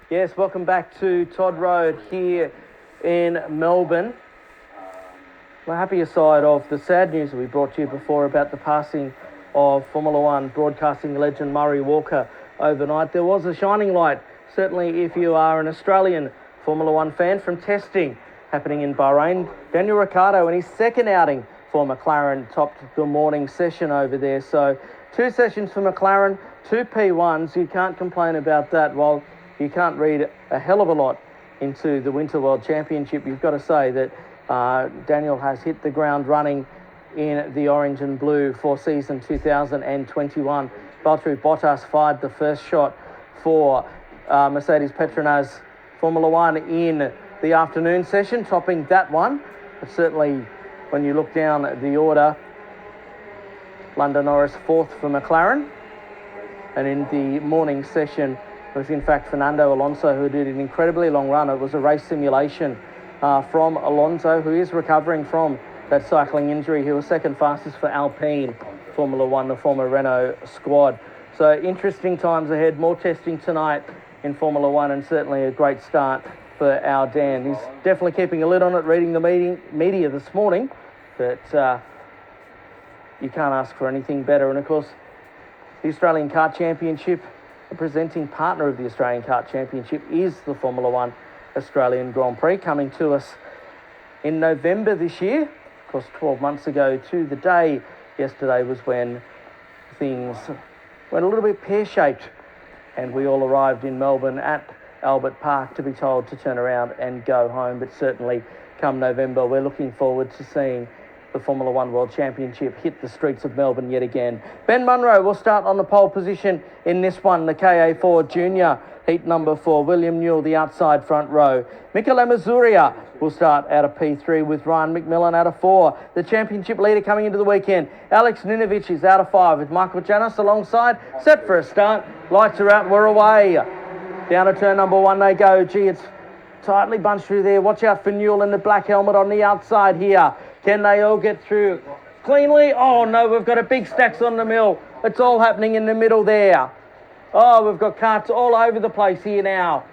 Yes, welcome back to Todd Road here in Melbourne. The happier side of the sad news that we brought to you before about the passing of Formula One broadcasting legend Murray Walker overnight. There was a shining light, certainly if you are an Australian Formula One fan, from testing happening in Bahrain. Daniel Ricciardo in his second outing for McLaren topped the morning session over there. So 2 sessions for McLaren, 2 P1s. You can't complain about that. While you can't read a hell of a lot into the Winter World Championship, you've got to say that Daniel has hit the ground running in the orange and blue for season 2021. Valtteri Bottas fired the first shot for Mercedes Petronas Formula One in the afternoon session, topping that one. But certainly when you look down at the order, Lando Norris fourth for McLaren. And in the morning session, it was in fact Fernando Alonso who did an incredibly long run. It was a race simulation from Alonso, who is recovering from that cycling injury. He was second fastest for Alpine Formula One, the former Renault squad. So interesting times ahead, more testing tonight in Formula One, and certainly a great start for our Dan. He's definitely keeping a lid on it, reading the media this morning, but you can't ask for anything better. And of course, the Australian Kart Championship, the presenting partner of the Australian Kart Championship, is the Formula One Australian Grand Prix, coming to us in November this year. Of course, 12 months ago to the day yesterday was when things went a little bit pear-shaped and we all arrived in Melbourne at Albert Park to be told to turn around and go home. But certainly come November, we're looking forward to seeing the Formula One World Championship hit the streets of Melbourne yet again. Ben Munro will start on the pole position in this one, the KA4 Junior heat number 4. William Newell, the outside front row. Michele Mazzuria will start out of P3 with Ryan McMillan out of 4. The championship leader coming into the weekend, Alex Ninovich, is out of 5 with Michael Janis alongside, set for a start. Lights are out, we're away. Down to turn number 1 they go. Gee, it's tightly bunched through there. Watch out for Newell in the black helmet on the outside here. Can they all get through cleanly? Oh no, we've got a big stacks on the mill. It's all happening in the middle there. Oh, we've got carts all over the place here now.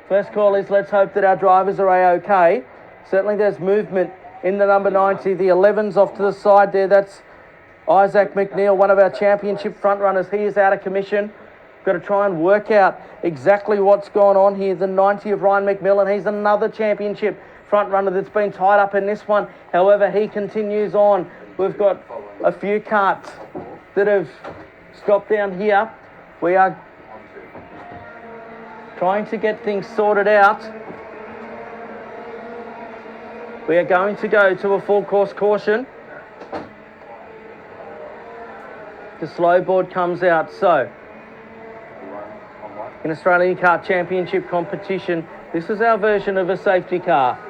First call is let's hope that our drivers are A-OK. Certainly there's movement in the number 90. The 11's off to the side there. That's Isaac McNeil, one of our championship front runners. He is out of commission. Got to try and work out exactly what's going on here. The 90 of Ryan McMillan. He's another championship front runner that's been tied up in this one. However, he continues on. We've got a few carts that have stopped down here. We are trying to get things sorted out. We are going to go to a full course caution. The slow board comes out. So, in Australian Kart Championship competition, this is our version of a safety car.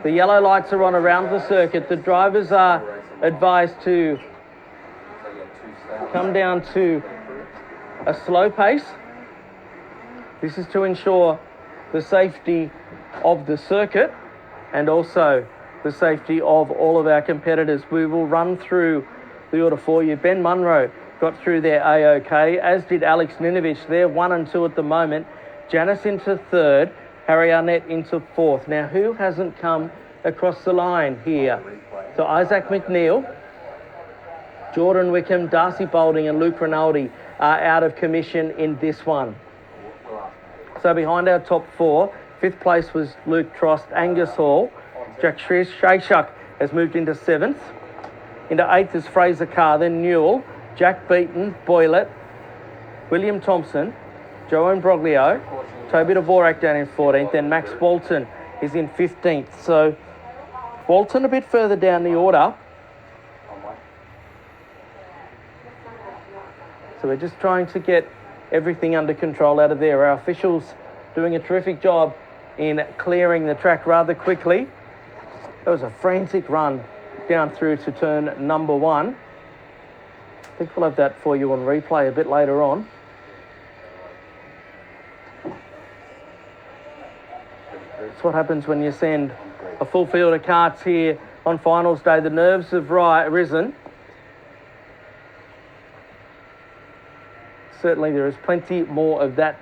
The yellow lights are on around the circuit. The drivers are advised to come down to a slow pace. This is to ensure the safety of the circuit and also the safety of all of our competitors. We will run through the order for you. Ben Munro got through there A-OK, as did Alex Ninovich. They're 1 and 2 at the moment. Janice into 3rd. Harry Arnett into 4th. Now, who hasn't come across the line here? So Isaac McNeil, Jordan Wickham, Darcy Boulding and Luke Rinaldi are out of commission in this one. So behind our top 4, 5th place was Luke Trost, Angus Hall. Jack Shashuk has moved into 7th. Into 8th is Fraser Carr, then Newell, Jack Beaton, Boylett, William Thompson, Joe Imbroglio, Toby Dvorak down in 14th, then Max Walton is in 15th. So Walton a bit further down the order. So we're just trying to get everything under control out of there. Our officials doing a terrific job in clearing the track rather quickly. That was a frantic run down through to turn number 1. I think we'll have that for you on replay a bit later on. That's what happens when you send a full field of carts here on finals day. The nerves have risen. certainly there is plenty more of that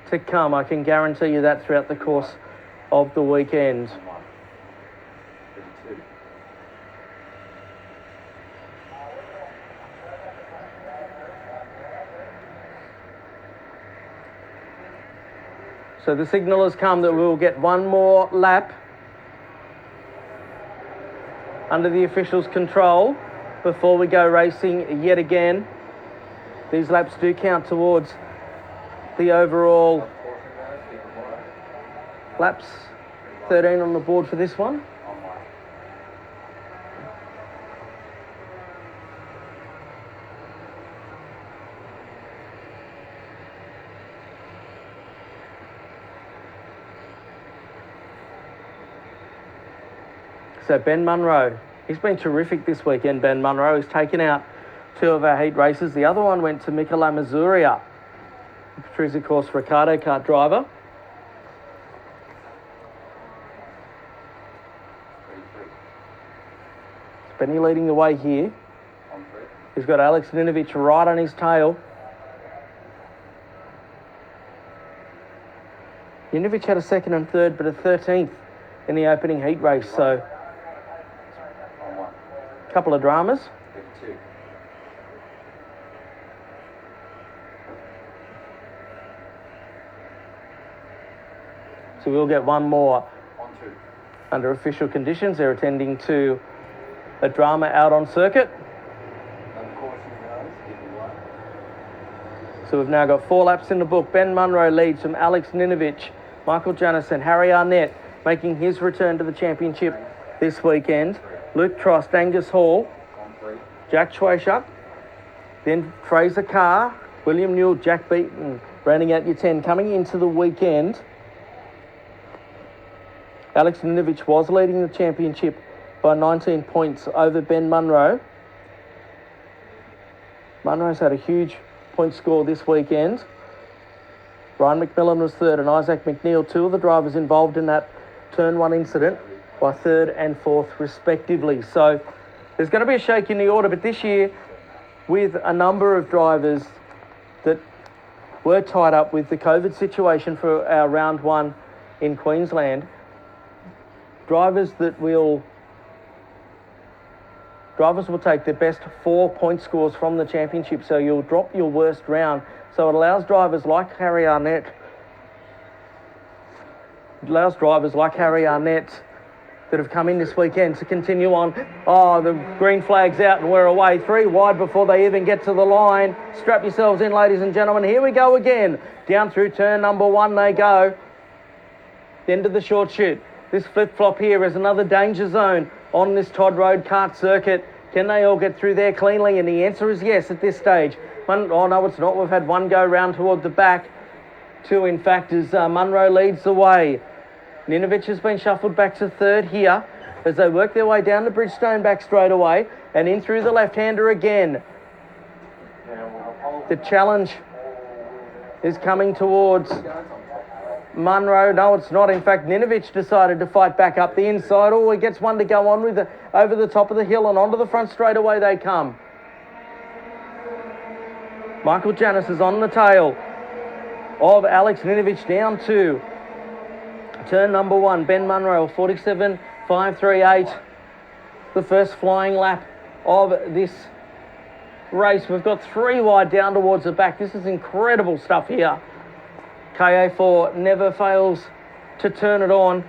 to come. I can guarantee you that throughout the course of the weekend. So the signal has come that we will get one more lap under the officials' control before we go racing yet again. These laps do count towards the overall laps. 13 on the board for this one. So Ben Munro, he's been terrific this weekend, Ben Munro. He's taken out 2 of our heat races. The other one went to Mikola Mazuria, who is, of course, Ricardo kart driver. Benny leading the way here. He's got Alex Ninovich right on his tail. Ninovich had a 2nd and 3rd, but a 13th in the opening heat race, so a couple of dramas. So we'll get one more under official conditions. They're attending to a drama out on circuit. So we've now got 4 laps in the book. Ben Munro leads from Alex Ninovich, Michael Janis and Harry Arnett making his return to the championship this weekend. Luke Trost, Angus Hall, Jack Schweischuk, then Fraser Carr, William Newell, Jack Beaton, rounding out your 10. Coming into the weekend, Alex Ninovich was leading the championship by 19 points over Ben Munro. Munro's had a huge point score this weekend. Ryan McMillan was 3rd and Isaac McNeil, 2 of the drivers involved in that turn 1 incident, by 3rd and 4th respectively. So there's going to be a shake in the order, but this year with a number of drivers that were tied up with the COVID situation for our round 1 in Queensland, drivers will take their best 4 point scores from the championship, so you'll drop your worst round. So it allows drivers like Harry Arnett that have come in this weekend to continue on. Oh, the green flag's out and we're away. 3 wide before they even get to the line. Strap yourselves in, ladies and gentlemen. Here we go again. Down through turn number 1 they go. The end of the short chute. This flip-flop here is another danger zone on this Todd Road kart circuit. Can they all get through there cleanly? And the answer is yes at this stage. Oh, no, it's not. We've had 1 go round toward the back. 2, in fact, as Munro leads the way. Ninovich has been shuffled back to 3rd here as they work their way down the Bridgestone back straightaway and in through the left-hander again. The challenge is coming towards Munro. No, it's not. In fact, Ninovich decided to fight back up the inside. Oh, he gets one to go on with over the top of the hill and onto the front straightaway they come. Michael Janis is on the tail of Alex Ninovich down to turn number 1. Ben Munro, 47.538. The first flying lap of this race. We've got 3 wide down towards the back. This is incredible stuff here. KA4 never fails to turn it on.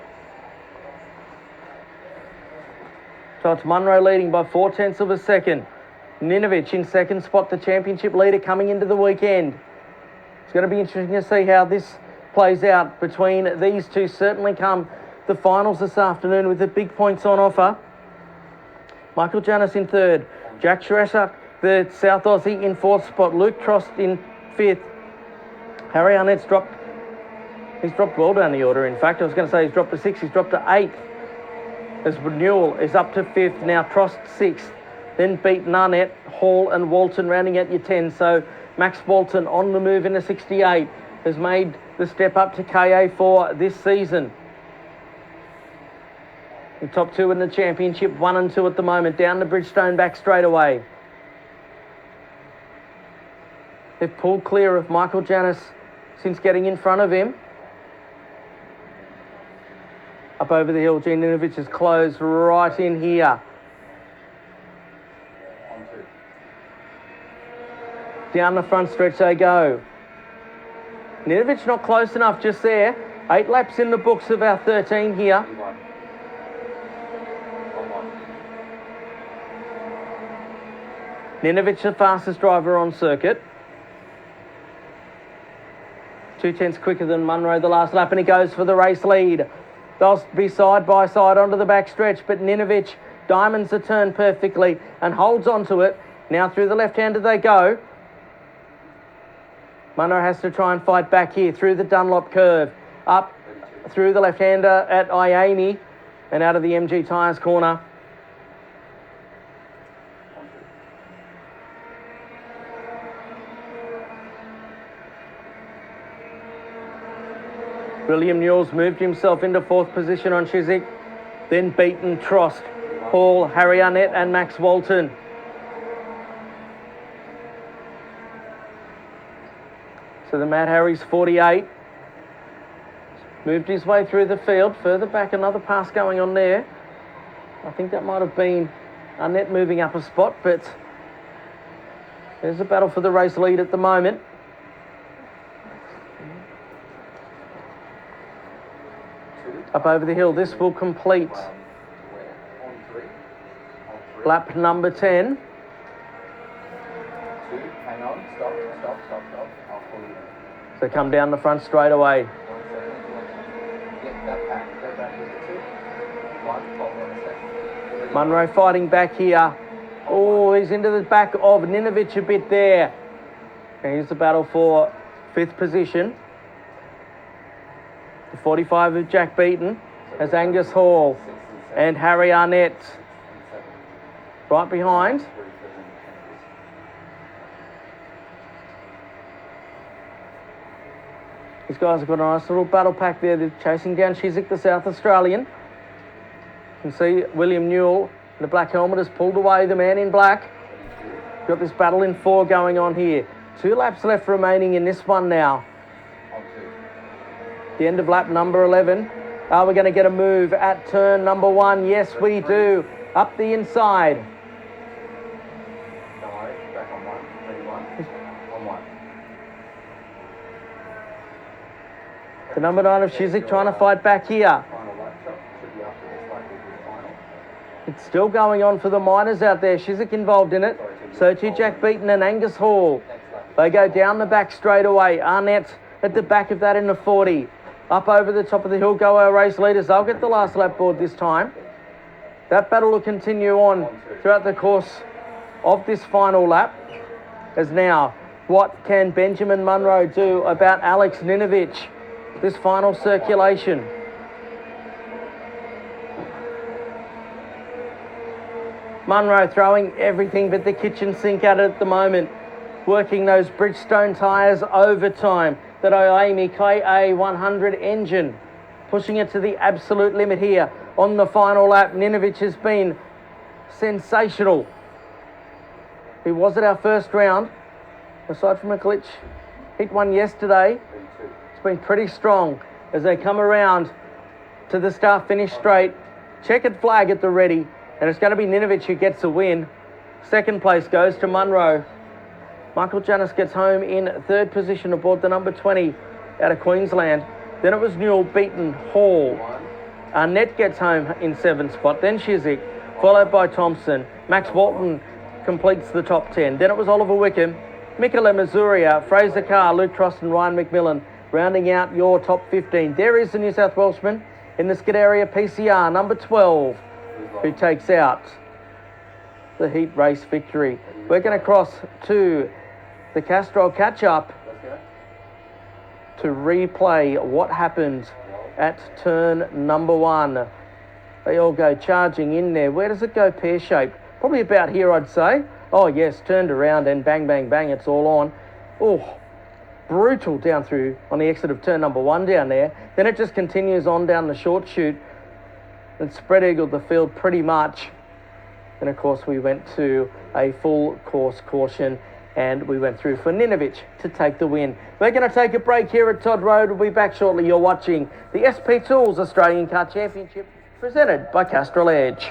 So it's Munro leading by 0.4 of a second. Ninovich in 2nd spot, the championship leader coming into the weekend. It's going to be interesting to see how this plays out between these two. Certainly come the finals this afternoon with the big points on offer. Michael Janis in 3rd. Jack Schweischuk, the South Aussie, in 4th spot. Luke Trost in 5th. Harry Arnett's dropped. He's dropped well down the order, in fact. I was going to say he's dropped to 6th. He's dropped to 8th. As Newell is up to 5th. Now Trost 6th. Then Beaton, Arnett, Hall and Walton rounding out your 10. So Max Walton on the move in a 68 has made the step up to KA4 this season. The top 2 in the championship, 1 and 2 at the moment. Down the Bridgestone back straight away. They've pulled clear of Michael Janis since getting in front of him. Up over the hill, Ninovic is closed right in here. Down the front stretch they go. Ninovic not close enough just there. 8 laps in the books of our 13 here. Ninovic the fastest driver on circuit. 2/10 quicker than Munro the last lap, and he goes for the race lead. They'll be side by side onto the back stretch, but Ninovic diamonds the turn perfectly and holds onto it. Now through the left-hander they go. Munro has to try and fight back here through the Dunlop curve. Up through the left-hander at Iami and out of the MG Tyres corner. William Newell's moved himself into 4th position on Chiswick, then beaten Trost, Hall, Harry Arnett and Max Walton. So the Mad Harry's 48. Moved his way through the field. Further back, another pass going on there. I think that might have been Arnett moving up a spot, but there's a battle for the race lead at the moment. Up over the hill, this will complete lap number 10. Hang on, stop. I'll pull you in. So come down the front straight away. 1 second. Get that back. Go back with the 2. 1, hold on a second. Munro fighting back here. Oh, he's into the back of Ninovic a bit there. And here's the battle for 5th position. The 45 of Jack Beaton as Angus Hall and Harry Arnett right behind. These guys have got a nice little battle pack there. They're chasing down Chiswick, the South Australian. You can see William Newell, the black helmet, has pulled away the man in black. Got this battle in 4 going on here. 2 laps left remaining in this one now. The end of lap number 11. Are we going to get a move at turn number 1? Yes, we do. Up the inside. Don't worry, back on 1. Ready 1. On 1. The number 9 of Chiswick trying to fight back here. Final lap shot. Should be after this lap will be the final. It's still going on for the minors out there. Chiswick involved in it. So too Jack Beaton and Angus Hall. They go down the back straight away. Arnett at the back of that in the 40. Up over the top of the hill go our race leaders. They'll get the last lap board this time. That battle will continue on throughout the course of this final lap. As now, what can Benjamin Munro do about Alex Ninovic? This final circulation. Munro throwing everything but the kitchen sink at it at the moment. Working those Bridgestone tyres overtime. That Iami KA4 engine. Pushing it to the absolute limit here on the final lap. Ninovic has been sensational. He was at our first round. Aside from a glitch, hit one yesterday. It's been pretty strong as they come around to the start-finish straight. Checkered flag at the ready. And it's going to be Ninovic who gets the win. 2nd place goes to Munro. Michael Janis gets home in 3rd position aboard the number 20 out of Queensland. Then it was Newell, Beaton, Hall. Arnett gets home in 7th spot. Then Chiswick, followed by Thompson. Max Walton completes the top 10. Then it was Oliver Wickham, Mikaela Masuria, Fraser Carr, Luke Trost and Ryan McMillan rounding out your top 15. There is the New South Welshman in the Scuderia PCR, number 12, who takes out the heat race victory. We're going to cross to the Castrol catch-up to replay what happened at turn number 1. They all go charging in there. Where does it go pear-shaped? Probably about here, I'd say. Oh, yes, turned around and bang, bang, bang, it's all on. Oh, brutal down through on the exit of turn number 1 down there. Then it just continues on down the short chute and spread-eagled the field pretty much. And, of course, we went to a full course caution and we went through for Ninovich to take the win. We're going to take a break here at Todd Road. We'll be back shortly. You're watching the SP Tools Australian Car Championship presented by Castrol Edge.